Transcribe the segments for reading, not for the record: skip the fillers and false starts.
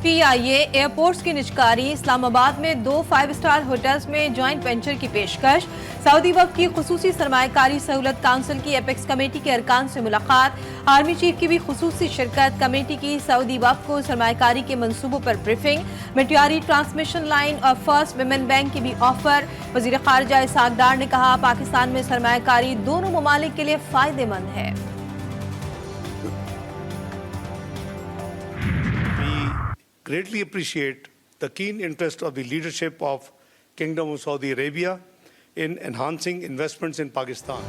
PIA airports की निजकारी इस्लामाबाद में 2 5 star hotels में जॉइंट वेंचर की पेशकश। सऊदी वक्त की खुसूसी सरमायाकारी सहूलत काउंसिल की एपेक्स कमेटी के अरकान से मुलाकात। आर्मी चीफ की भी खुसूसी शिरकत। कमेटी की सऊदी वक्त को सरमायाकारी के मंसूबों पर ब्रीफिंग। मिट्यारी ट्रांसमिशन लाइन और फर्स्ट विमेन बैंक की भी ऑफर। वजीर खारजा इसहाक डार ने कहा पाकिस्तान में सरमायाकारी दोनों ममालिक के लिए फायदेमंद है। Greatly appreciate the keen interest of the leadership of Kingdom of Saudi Arabia in enhancing investments in Pakistan.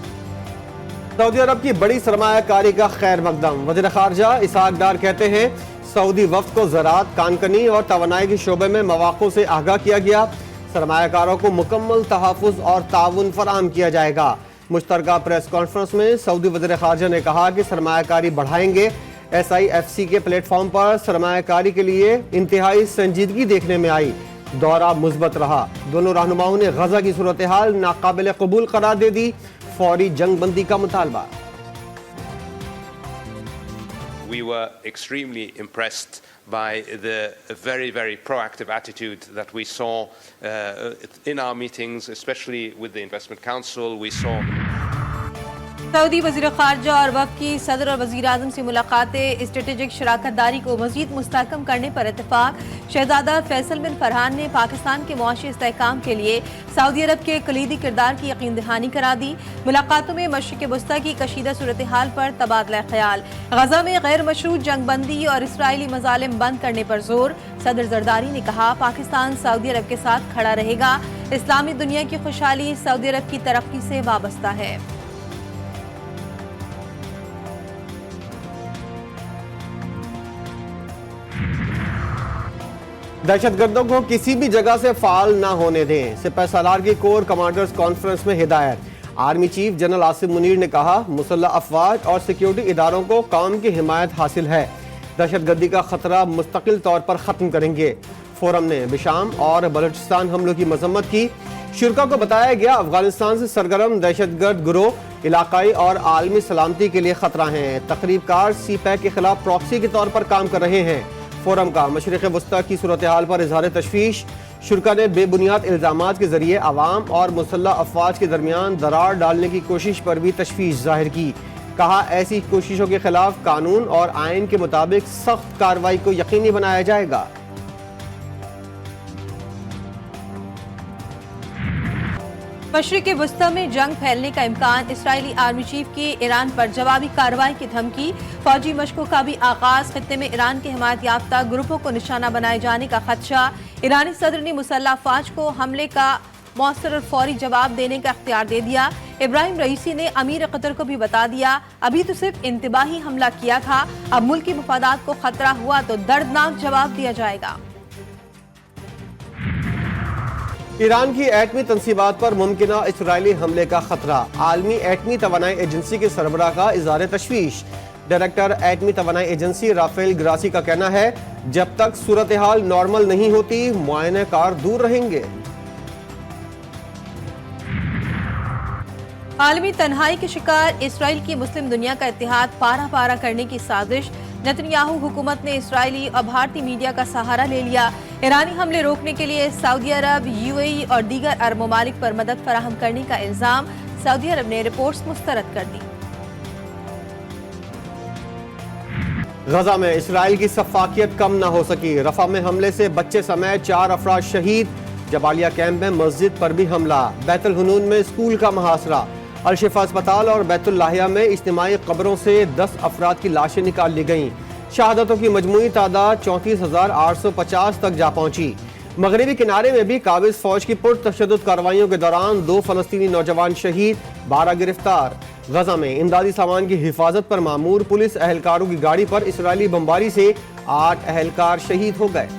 Saudi Arab की बड़ी सरमायाकारी का खैर मकदम। वज़ीर ख़ारजा इसहाक डार कहते हैं सऊदी वफ़द को ज़राअत, कानकनी और तवानाई के शोबे में मौक़ों से आगाह किया गया। सरमायाकारों को मुकम्मल तहफ़्फ़ुज़ और ताउन फराहम किया जाएगा। मुश्तरका प्रेस कॉन्फ्रेंस में सऊदी वज़ीर ख़ारजा ने कहा कि सरमायाकारी बढ़ाएंगे। SIFC के प्लेटफॉर्म पर सरमायाकारी के लिए इंतहाई संजीदगी देखने में आई। दौरा मुस्बत रहा। दोनों रहनुमाओं ने गजा की सूरत हाल नाकाबिल कबूल करार दे दी। फौरी जंग बंदी का मुतालबा। We were extremely impressed by the very, very proactive attitude that we saw in our meetings, especially with the Investment Council. We saw Saudi वज़ीर ख़ारजा और वफ़द की सदर और वज़ीर आज़म से मुलाकातें। स्ट्रेटेजिक शराकत दारी को मज़ीद मुस्तहकम करने पर इत्तेफाक। शहज़ादा फैसल बिन फरहान ने पाकिस्तान के मुआशी इस्तेहकाम के लिए सऊदी अरब के कलीदी किरदार की यकीन दहानी करा दी। मुलाकातों में मशरिक़ वस्ता की कशीदा सूरत हाल पर तबादला ख्याल। गजा में गैर मशरूत जंग बंदी और इसराइली मज़ालिम बंद करने पर जोर। सदर जरदारी ने कहा पाकिस्तान सऊदी अरब के साथ खड़ा रहेगा। इस्लामी दुनिया की खुशहाली सऊदी अरब की तरक्की से वाबस्ता है। दहशतगर्दों को किसी भी जगह से फाल ना होने दें। सिपह सालार की कोर कमांडर्स कॉन्फ्रेंस में हिदायत। Army chief general Asim Munir ने कहा मुसल्लह अफवाज और सिक्योरिटी इदारों को कौम की हिमायत हासिल है। दहशतगर्दी का खतरा मुस्तकिल तौर पर ख़त्म करेंगे। फोरम ने बिशाम और बलूचिस्तान हमलों की मजम्मत की। शुरका को बताया गया अफगानिस्तान से सरगर्म दहशतगर्द गिरोह इलाकाई और आलमी सलामती के लिए खतरा हैं। तकरीबकार CPAC के खिलाफ प्रॉक्सी के तौर पर काम कर रहे हैं। फोरम का मशरिक़ वस्ता की सूरत हाल पर इजहार तशवीश। शुरका ने बेबुनियाद इल्ज़ामात के जरिए अवाम और मुसल्लह अफवाज के दरमियान दरार डालने की कोशिश पर भी तशवीश जाहिर की। कहा ऐसी कोशिशों के खिलाफ कानून और आइन के मुताबिक सख्त कार्रवाई को यकीनी बनाया जाएगा। मशरिक़ वस्ता में जंग फैलने का इम्कान। इसराइली आर्मी चीफ की ईरान पर जवाबी कार्रवाई की धमकी। फौजी मशकों का भी आगाज। खत्ते में ईरान के हिमायत याफ्ता ग्रुपों को निशाना बनाए जाने का खदशा। ईरानी सदर ने मुसल्लह अफवाज को हमले का मौसर और फौरी जवाब देने का इख्तियार दे दिया। इब्राहिम रईसी ने अमीर कतर को भी बता दिया अभी तो सिर्फ इंतबाही हमला किया था, अब मुल्की मफादात को खतरा हुआ तो दर्दनाक जवाब दिया जाएगा। ईरान की एटमी तनसीबात पर मुमकिना इसराइली हमले का खतरा। आलमी एटमी तवानाई एजेंसी के सरबराह का इज़हार तशवीश। डायरेक्टर एटमी तवानाई एजेंसी राफेल ग्रासी का कहना है जब तक सूरत हाल नॉर्मल नहीं होती मुआयना कार दूर रहेंगे। आलमी तन्हाई के शिकार इसराइल की मुस्लिम दुनिया का इत्तेहाद पारा पारा करने की साजिश। नेतन्याहू हुकूमत ने इसराइली और भारतीय मीडिया का सहारा ले लिया। ईरानी हमले रोकने के लिए सऊदी अरब, UAE और दीगर अरब ममालिक पर मदद फराहम करने का इल्जाम। सऊदी अरब ने रिपोर्ट्स मुस्तरद कर दी। गजा में इसराइल की सफाकियत कम न हो सकी। रफा में हमले से बच्चे समेत 4 अफराद शहीद। जबालिया कैंप में मस्जिद पर भी हमला। बैतुल हुनून में स्कूल का मुहासरा। अल-शिफा अस्पताल और बैतुल लाहिया में इज्तिमाई कब्रों से 10 अफराद की लाशें निकाल ली गईं। शहादतों की मजमूई तादाद 34,850 तक जा पहुंची। मगरबी किनारे में भी काबिज फौज की पुरतशद्दुद कार्रवाइयों के दौरान 2 फलस्तीनी नौजवान शहीद, 12 गिरफ्तार। गजा में इमदादी सामान की हिफाजत पर मामूर पुलिस एहलकारों की गाड़ी पर इसराइली बमबारी से 8 एहलकार शहीद हो गए।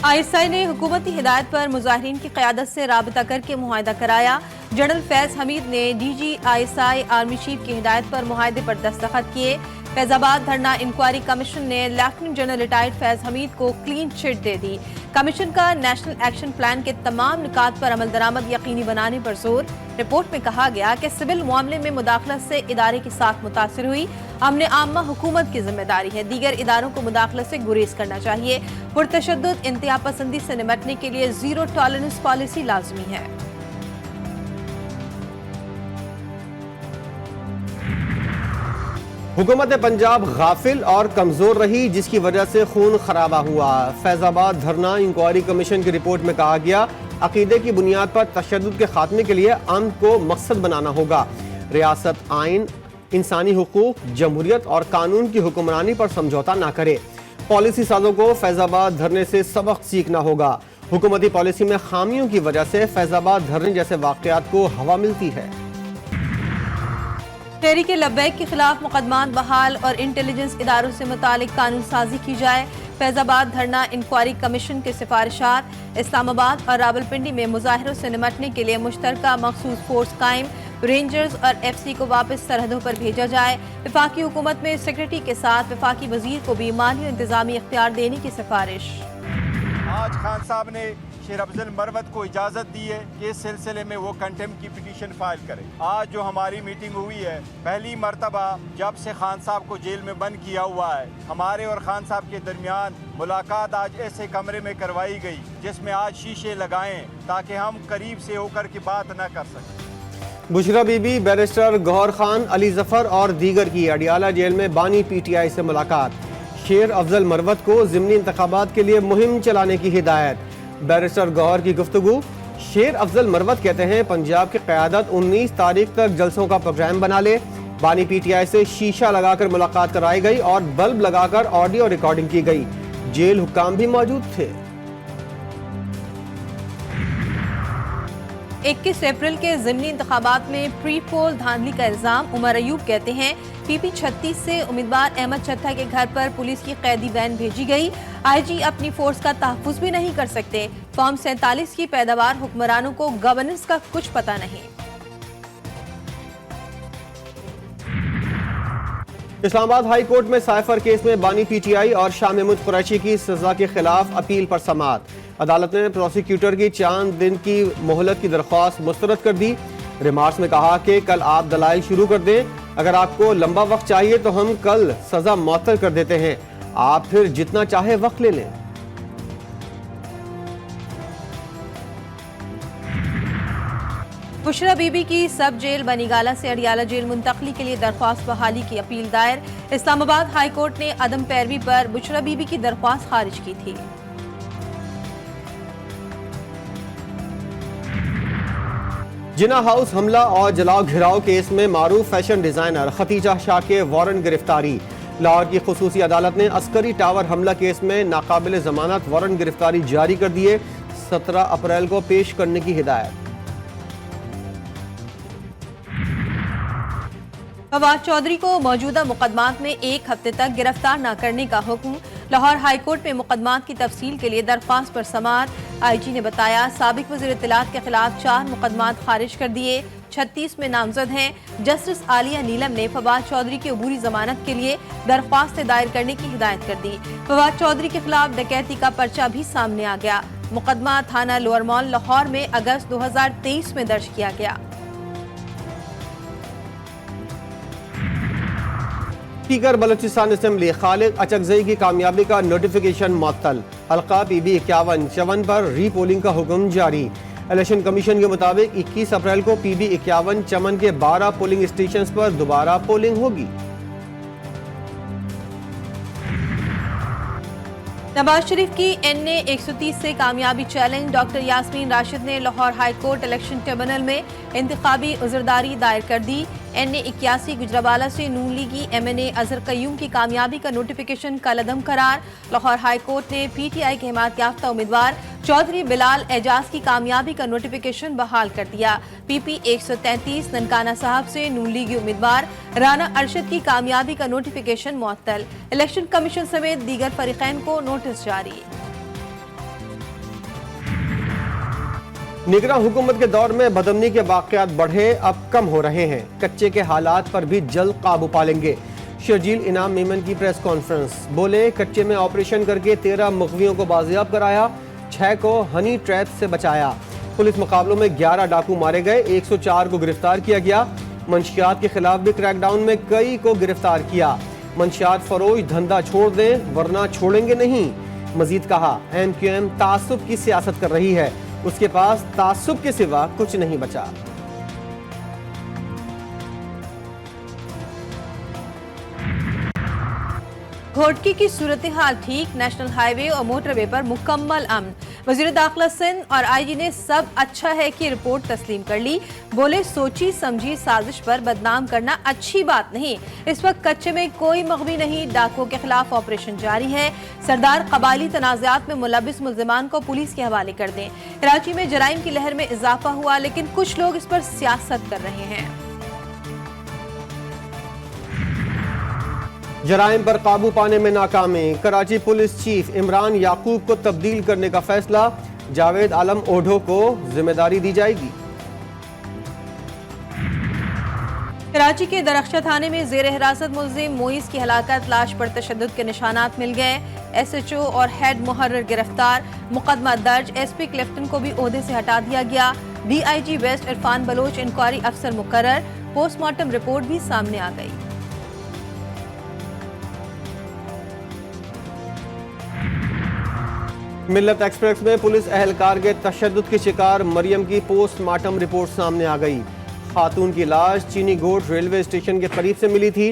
ISI ने हुकूमती हिदायत पर मुजाहिरीन की क़यादत से राबता करके मुआहिदा कराया। जनरल फैज़ हमीद ने DG ISI आर्मी चीफ की हिदायत पर मुआहिदे पर दस्तखत किए। फैजाबाद धरना इंक्वायरी कमीशन ने lieutenant general retired Faiz Hamid को क्लीन चिट दे दी। कमीशन का नेशनल एक्शन प्लान के तमाम निकात पर अमल दरामद यकीनी बनाने पर जोर। रिपोर्ट में कहा गया कि सिविल मामले में मुदाखलत से इदारे की साख मुतासिर हुई। अमन आम्मा हुकूमत की जिम्मेदारी है, दीगर इदारों को मुदाखलत से गुरेज करना चाहिए। पुरतशद्दुद इंतहा पसंदी से निपटने के लिए जीरो टॉलरेंस पॉलिसी लाजमी है। हुकूमत पंजाब गाफिल और कमजोर रही, जिसकी वजह से खून खराबा हुआ। फैजाबाद धरना इंक्वायरी कमीशन की रिपोर्ट में कहा गया, अकीदे की बुनियाद पर तशद्दुद के खात्मे के लिए अमन को मकसद बनाना होगा। रियासत आइन, इंसानी हुकूक, जमहूरियत और कानून की हुक्मरानी पर समझौता ना करे। पॉलिसी साजों को फैजाबाद धरने से सबक सीखना होगा। हुकूमती पॉलिसी में खामियों की वजह से फैजाबाद धरने जैसे वाक़यात को हवा मिलती है। तहरीक लब्बैक के खिलाफ मुकदमात बहाल और इंटेलिजेंस इदारों से मुतालिक कानून साजी की जाए। फैजाबाद धरना इंक्वायरी कमीशन की सिफारिशात। इस्लामाबाद और रावलपिंडी में मुजाहिरों से निपटने के लिए मुश्तरका मखसूस फोर्स कायम। रेंजर्स और FC को वापस सरहदों पर भेजा जाए। वफाकी हुकूमत में सेक्रेटरी के साथ वफाकी वजीर को भी माली और इंतजामी इख्तियार देने की सिफारिश। आज खान साहब ने शेर अफजल मरवत को इजाज़त दी है कि इस सिलसिले में वो कंटेम्प्ट की पिटीशन फाइल करे। आज जो हमारी मीटिंग हुई है, पहली मरतबा जब से खान साहब को जेल में बंद किया हुआ है, हमारे और खान साहब के दरमियान मुलाकात आज ऐसे कमरे में करवाई गई जिसमें आज शीशे लगाएं ताकि हम करीब से होकर की बात न कर सकें। बुशरा बीबी, बैरिस्टर गौहर खान, अली जफर और दीगर की अडियाला जेल में बानी PTI से मुलाकात। शेर अफजल मरवत को ज़िमनी इंतखाबात के लिए मुहिम चलाने की हिदायत। बैरिस्टर गौहर की गुफ्तगू। शेर अफजल मरवत कहते हैं, पंजाब की क़यादत 19 तारीख तक जलसों का प्रोग्राम बना ले। बानी PTI से शीशा लगाकर मुलाकात कराई गई और बल्ब लगाकर ऑडियो रिकॉर्डिंग की गई। जेल हुक्काम भी मौजूद थे। 21 अप्रैल के ज़िमनी इंतखाबात में प्री पोल धांधली का इल्जाम। उमर अयूब कहते हैं, PP 36 से उम्मीदवार अहमद चत्था के घर पर पुलिस की कैदी वैन भेजी गई। IG अपनी फोर्स का तहफ़्फ़ुज़ भी नहीं कर सकते। फॉर्म 47 की पैदावार, हुक्मरानों को गवर्नेंस का कुछ पता नहीं। इस्लामाबाद हाई कोर्ट में साइफर केस में बानी PTI और शाह महमूद कुरैशी की सजा के खिलाफ अपील पर समाअत। अदालत ने प्रोसिक्यूटर की 4 दिन की मोहलत की दरख्वास्त मुस्तरद कर दी। रिमार्क्स में कहा कि कल आप दलाइल शुरू कर दें, अगर आपको लंबा वक्त चाहिए तो हम कल सजा मुअत्तल कर देते हैं, आप फिर जितना चाहे वक्त ले लें। बुशरा बीबी की सब जेल बनीगाला से अडियाला जेल मुंतकली के लिए दरख्वास्त बहाली की अपील दायर। इस्लामाबाद हाई कोर्ट ने अदम पैरवी पर बुशरा बीबी की दरख्वास्त खारिज की थी। जिना हाउस हमला और जलाओ घिराव केस में मारूफ फैशन डिजाइनर खतीजा शाह के वारंट गिरफ्तारी। लाहौर की खुसूसी अदालत ने अस्करी टावर हमला केस में नाकाबिल जमानत वारंट गिरफ्तारी जारी कर दिए। 17 अप्रैल को पेश करने की हिदायत। फवाद चौधरी को मौजूदा मुकदमात में 1 हफ्ते तक गिरफ्तार न करने का हुक्म। लाहौर हाई कोर्ट में मुकदमात की तफसील के लिए दरख्वास्त पर समाअत। IG ने बताया, साबिक वज़ीर इत्तलात के खिलाफ 4 मुकदमात खारिज कर दिए, 36 में नामजद हैं। जस्टिस आलिया नीलम ने फवाद चौधरी की अबूरी जमानत के लिए दरख्वास्त दायर करने की हिदायत कर दी। फवाद चौधरी के खिलाफ डकैती का पर्चा भी सामने आ गया। मुकदमा थाना लोअर मॉल लाहौर में अगस्त 2023 में दर्ज किया गया। स्पीकर बलूचिस्तान असेंबली खालिद अचकजई की कामयाबी का नोटिफिकेशन मुअत्तल। हल्का PB 51 चमन पर री पोलिंग का हुक्म जारी। इलेक्शन कमीशन के मुताबिक 21 अप्रैल को PB 51 चमन के 12 पोलिंग स्टेशंस पर दोबारा पोलिंग होगी। नवाज शरीफ की NA 130 से कामयाबी चैलेंज। डॉक्टर यास्मीन राशिद ने Lahore high court election tribunal में इंतखाबी उज़रदारी दायर कर दी। NA 81 गुजरावाला से नून लीगी MNA अजहर कयूम की कामयाबी का नोटिफिकेशन कलअदम करार। लाहौर हाई कोर्ट ने PTI के हिमायत याफ्ता उम्मीदवार चौधरी बिलाल एजाज की कामयाबी का नोटिफिकेशन बहाल कर दिया। PP 133 ननकाना साहब से नून लीगी उम्मीदवार राना अरशद की कामयाबी का नोटिफिकेशन मुअत्तल। इलेक्शन कमीशन समेत दीगर फरीकैन को नोटिस जारी। निगरान हुकूमत के दौर में बदअमनी के वाक़यात बढ़े, अब कम हो रहे हैं। कच्चे के हालात पर भी जल्द काबू पा लेंगे। شرجیل انعام میمن کی پریس کانفرنس، بولے کچے میں آپریشن کر کے 13 مغویوں کو بازیاب کرایا، 6 کو ہنی ٹریپ سے بچایا۔ پولیس مقابلوں میں 11 ڈاکو مارے گئے، 104 کو گرفتار کیا گیا۔ منشیات کے خلاف بھی کریک ڈاؤن میں کئی کو گرفتار کیا۔ منشیات فروش دھندا چھوڑ دیں ورنہ چھوڑیں گے نہیں۔ مزید کہا MQM تعصب کی سیاست کر رہی ہے، اس کے پاس تعصب کے سوا کچھ نہیں بچا۔ گھوٹکی کی صورتحال ٹھیک، نیشنل ہائی وے اور موٹر وے پر مکمل امن۔ وزیر داخلہ سندھ اور IG نے سب اچھا ہے کی رپورٹ تسلیم کر لی، بولے سوچی سمجھی سازش پر بدنام کرنا اچھی بات نہیں، اس وقت کچے میں کوئی مغوی نہیں، ڈاکوؤں کے خلاف آپریشن جاری ہے، سردار قبائلی تنازعات میں ملوث ملزمان کو پولیس کے حوالے کر دیں۔ کراچی میں جرائم کی لہر میں اضافہ ہوا لیکن کچھ لوگ اس پر سیاست کر رہے ہیں۔ جرائم پر قابو پانے میں ناکامی، کراچی پولیس چیف عمران یعقوب کو تبدیل کرنے کا فیصلہ، جاوید عالم اوڈھو کو ذمہ داری دی جائے گی۔ کراچی کے درخشہ تھانے میں زیر حراست ملزم موئز کی ہلاکت، لاش پر تشدد کے نشانات مل گئے، SHO اور ہیڈ محرر گرفتار، مقدمہ درج، SP کلفٹن کو بھی عہدے سے ہٹا دیا گیا، DIG west Irfan Baloch inquiry افسر مقرر، پوسٹ مارٹم رپورٹ بھی سامنے آ گئی۔ ملت ایکسپریس میں پولیس اہلکار کے تشدد کی شکار مریم کی پوسٹ مارٹم رپورٹ سامنے آ گئی۔ خاتون کی لاش چینی گوٹ ریلوے اسٹیشن کے قریب سے ملی تھی،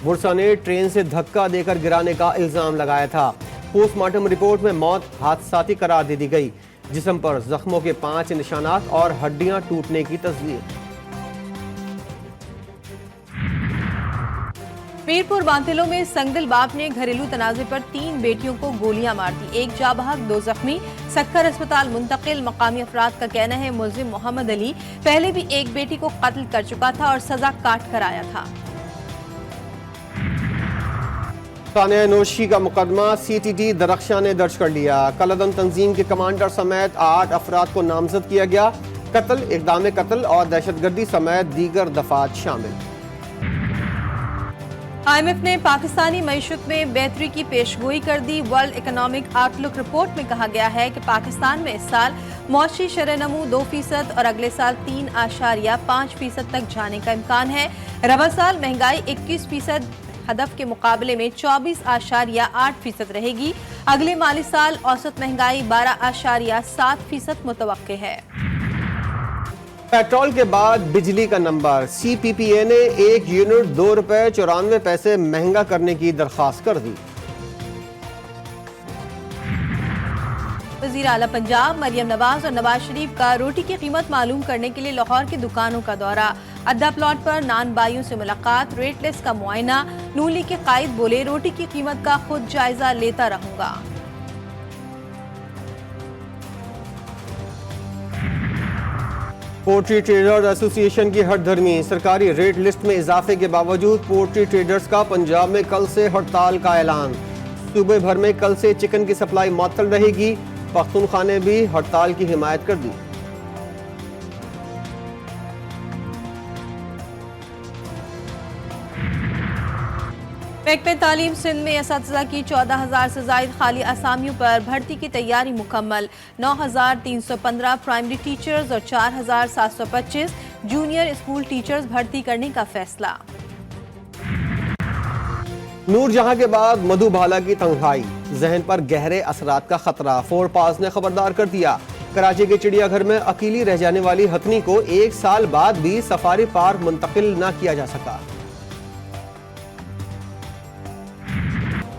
ورثا نے ٹرین سے دھکا دے کر گرانے کا الزام لگایا تھا۔ پوسٹ مارٹم رپورٹ میں موت حادثاتی قرار دے دی گئی، جسم پر زخموں کے 5 نشانات اور ہڈیاں ٹوٹنے کی تصدیق۔ میرپور بانتلوں میں سنگدل باپ نے گھریلو تنازع پر 3 بیٹیوں کو گولیاں مار دی، 1 جاں بحق 2 زخمی، سکھر اسپتال منتقل۔ مقامی افراد کا کہنا ہے ملزم محمد علی پہلے بھی ایک بیٹی کو قتل کر چکا تھا اور سزا کاٹ کر آیا تھا۔ خانہ نوشی کا مقدمہ CTT درخشاں نے درج کر لیا، کالعدم تنظیم کے کمانڈر سمیت 8 افراد کو نامزد کیا گیا، قتل، اقدام قتل اور دہشت گردی سمیت دیگر دفعات شامل۔ IMF نے پاکستانی معیشت میں بہتری کی پیشگوئی کر دی، ورلڈ اکنامک آؤٹ لک رپورٹ میں کہا گیا ہے کہ پاکستان میں اس سال معاشی شرح نمو 2% اور اگلے سال 3.5% تک جانے کا امکان ہے۔ رواں سال مہنگائی 21% ہدف کے مقابلے میں 24.8% رہے گی۔ اگلے مالی سال اوسط مہنگائی 12.7% متوقع ہے۔ پیٹرول کے بعد بجلی کا نمبر، CPPA نے 1 یونٹ 2 روپے 94 پیسے مہنگا کرنے کی درخواست کر دی۔ وزیر اعلیٰ پنجاب مریم نواز اور نواز شریف کا روٹی کی قیمت معلوم کرنے کے لیے لاہور کی دکانوں کا دورہ، اڈا پلاٹ پر نان بائیوں سے ملاقات، ریٹ لیس کا معائنہ۔ نون لیگ کے قائد بولے روٹی کی قیمت کا خود جائزہ لیتا رہوں گا۔ پولٹری ٹریڈرز ایسوسی ایشن کی ہٹ دھرمی، سرکاری ریٹ لسٹ میں اضافے کے باوجود پولٹری ٹریڈرز کا پنجاب میں کل سے ہڑتال کا اعلان۔ صوبے بھر میں کل سے چکن کی سپلائی معطل رہے گی، پختونخوا نے بھی ہڑتال کی حمایت کر دی۔ محکمہ تعلیم سندھ میں اساتذہ کی 14,000 سے زائد خالی اسامیوں پر بھرتی کی تیاری مکمل، 9,315 پرائمری ٹیچرز اور 4,725 جونیئر اسکول ٹیچرز بھرتی کرنے کا فیصلہ۔ نور جہاں کے بعد مدھو بھالا کی تنہائی، ذہن پر گہرے اثرات کا خطرہ، 4 پاس نے خبردار کر دیا۔ کراچی کے چڑیا گھر میں اکیلی رہ جانے والی ہتھنی کو 1 سال بعد بھی سفاری پارک منتقل نہ کیا جا سکا۔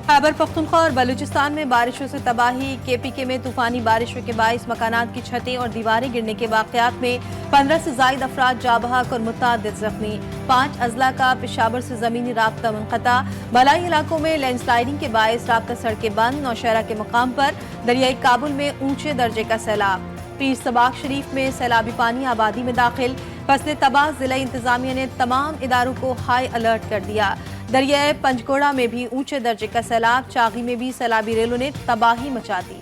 خیبر پختونخوا اور بلوچستان میں بارشوں سے تباہی، KPK میں طوفانی بارشوں کے باعث مکانات کی چھتیں اور دیواریں گرنے کے واقعات میں 15 سے زائد افراد جاں بحق اور متعدد زخمی، 5 اضلاع کا پشاور سے زمینی رابطہ منقطع، بالائی علاقوں میں لینڈ سلائیڈنگ کے باعث رابطہ سڑکیں بند، نوشہرہ کے مقام پر دریائے کابل میں اونچے درجے کا سیلاب، پیر سباق شریف میں سیلابی پانی آبادی میں داخل، فصل تباہ ضلعی انتظامیہ نے تمام اداروں کو ہائی الرٹ کر دیا، دریائے پنجگوڑہ میں بھی اونچے درجے کا سیلاب، چاغی میں بھی سیلابی ریلوں نے تباہی مچا دی۔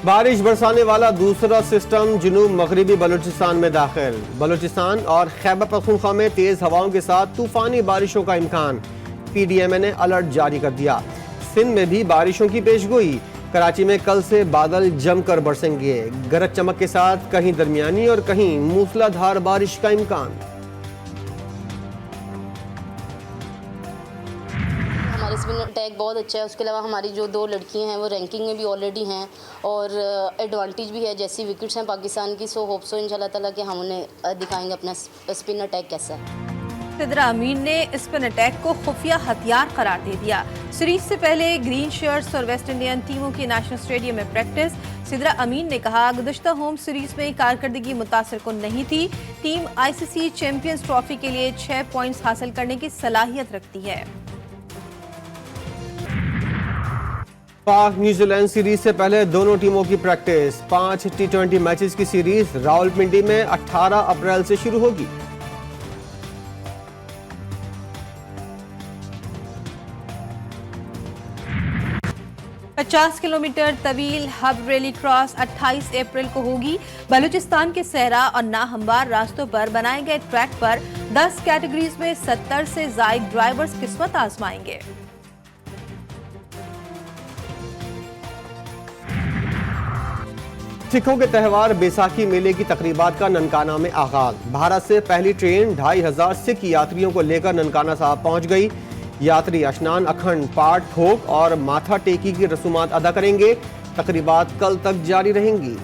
بارش برسانے والا دوسرا سسٹم جنوب مغربی بلوچستان میں داخل. بلوچستان اور خیبر پختونخوا میں تیز ہواؤں کے ساتھ طوفانی بارشوں کا امکان. پی ڈی ایم اے نے الرٹ جاری کر دیا. سندھ میں بھی بارشوں کی پیشگوئی. کراچی میں کل سے بادل جم کر برسیں گے. گرج چمک کے ساتھ کہیں درمیانی اور کہیں موسلا دھار بارش کا امکان. ہمارا اسپن اٹیک بہت اچھا ہے. اس کے علاوہ ہماری جو 2 لڑکیاں ہیں وہ رینکنگ میں بھی آلریڈی ہیں اور ایڈوانٹیج بھی ہے جیسی وکٹس ہیں پاکستان کی. سو ہوپ سو ان شاء اللہ تعالیٰ کہ ہم انہیں دکھائیں گے اپنا اسپن اٹیک کیسا ہے. صدر امین نے اسپن اٹیک کو خفیہ ہتھیار قرار دے دیا. سیریز سے پہلے گرین شرٹس اور ویسٹ انڈین ٹیموں کی نیشنل اسٹیڈیم میں پریکٹس. صدر امین نے کہا گزشتہ ہوم سیریز میں کارکردگی متاثر کن نہیں تھی. Team I C C Champions Trophy کے لیے 6 پوائنٹس حاصل کرنے کی صلاحیت رکھتی ہے. پاک نیوزی لینڈ سیریز سے پہلے دونوں ٹیموں کی پریکٹس. 5 T20 میچز کی سیریز راولپنڈی میں 18 اپریل سے شروع ہوگی. پچاس کلومیٹر طویل ہب ریلی کراس 28 اپریل کو ہوگی. بلوچستان کے صحرا اور ناہموار راستوں پر بنائے گئے ٹریک پر 10 کیٹیگریز میں 70 سے زائد ڈرائیورز قسمت آزمائیں گے. سکھوں کے تہوار بیساکھی میلے کی تقریبات کا ننکانہ میں آغاز. بھارت سے پہلی ٹرین 2500 سکھ یاتریوں کو لے کر ننکانہ صاحب پہنچ گئی. یاتری اشنان، اکھنڈ پاٹ، بھوگ اور ماتھا ٹیکی کی رسومات ادا کریں گے. تقریبات کل تک جاری رہیں گی.